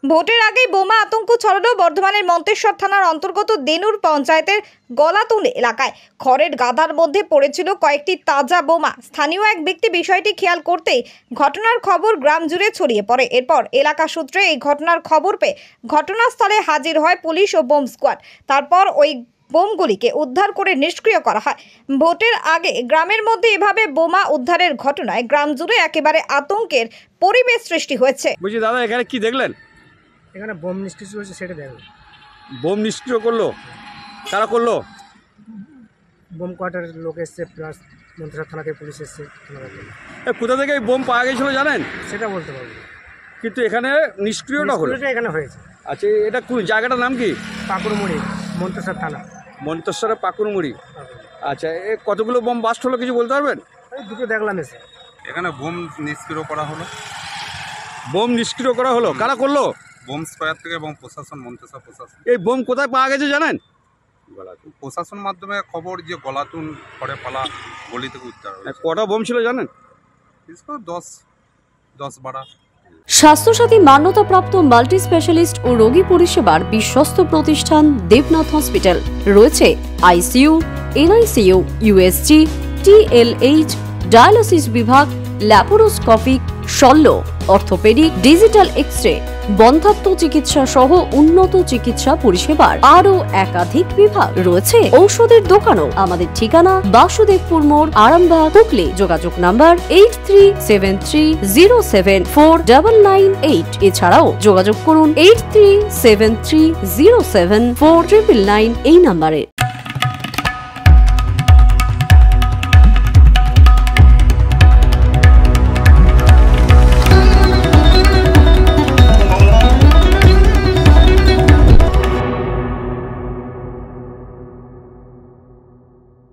ভোটের আগেই বোমা আতঙ্ক ছড়ালো বর্ধমানের মন্তেশ্বর থানার অন্তর্গত দেনুর পঞ্চায়েতের গলাতুন এলাকায়। খড়ের গাদার মধ্যে পড়েছিল কয়েকটি তাজা বোমা। স্থানীয় এক ব্যক্তি বিষয়টি খেয়াল করতেই ঘটনার খবর গ্রাম জুড়ে ছড়িয়ে পড়ে। এরপর এলাকা সূত্রে এই ঘটনার খবর পেয়ে ঘটনাস্থলে হাজির হয় পুলিশ ও বোম স্কোয়াড। তারপর ওই বোমগুলিকে উদ্ধার করে নিষ্ক্রিয় করা হয়। ভোটের আগে গ্রামের মধ্যে এভাবে বোমা উদ্ধারের ঘটনায় গ্রাম জুড়ে একেবারে আতঙ্কের পরিবেশ সৃষ্টি হয়েছে। বলছি দাদা, এখানে কি দেখলেন? এখানে বোম নিষ্ক্রিয় হয়েছে, সেটা দেখো। বোম নিষ্ক্রিয় করলো? কারা করলো? বোম কোয়ার্টারের লোক এসছে, প্লাস মন্ত্রিসভা থানা থেকে পুলিশ এসছে। কোথা থেকে এই বোম পাওয়া গেছিল জানেন? সেটা বলতে পারবো, কিন্তু এখানে নিষ্ক্রিয়টা হলো। এখানে হয়েছে। আচ্ছা, এটা কোন জায়গাটার নাম কি? পাকুড়মুড়ি, মন্ত্রিসভা থানা। মন্তেশ্বরের পাকুড়মুড়ি। আচ্ছা, এ কতগুলো বোম বাস্ট হলো কিছু বলতে পারবেন? দুটো দেখলাম এসে। এখানে বোম নিষ্ক্রিয় করা হলো। বোম নিষ্ক্রিয় করা হলো? কারা করলো? বোম স্কোয়ার থেকে এবং প্রশাসন, মন্ত্রিসভা প্রশাসন। এই বোম কোথায় পাওয়া গেছে জানেন? প্রশাসন মাধ্যমে খবর যে গলাতুন খড়ে পালা গলি থেকে উদ্ধার হয়েছে। কটা বোম ছিল জানেন? 10-12। স্বাস্থ্যসাথী মান্যতাপ্রাপ্ত মাল্টি স্পেশালিস্ট ও রোগী পরিষেবার বিশ্বস্ত প্রতিষ্ঠান দেবনাথ হসপিটাল। রয়েছে ICU, NICU, USG, TLH, dialysis বিভাগ, ল্যাপারোস্কোপিক, শল্য, অর্থোপেডিক, ডিজিটাল এক্স-রে, বন্ধ্যাত্ব চিকিৎসা সহ উন্নত চিকিৎসা পরিষেবার আরও একাধিক বিভাগ। রয়েছে ঔষধের দোকানও। আমাদের ঠিকানা বাসুদেবপুর মোড়, আরামবাগ, হুগলি। যোগাযোগ নাম্বার 8373074998। এছাড়াও যোগাযোগ করুন 8373074999 এই নাম্বারে।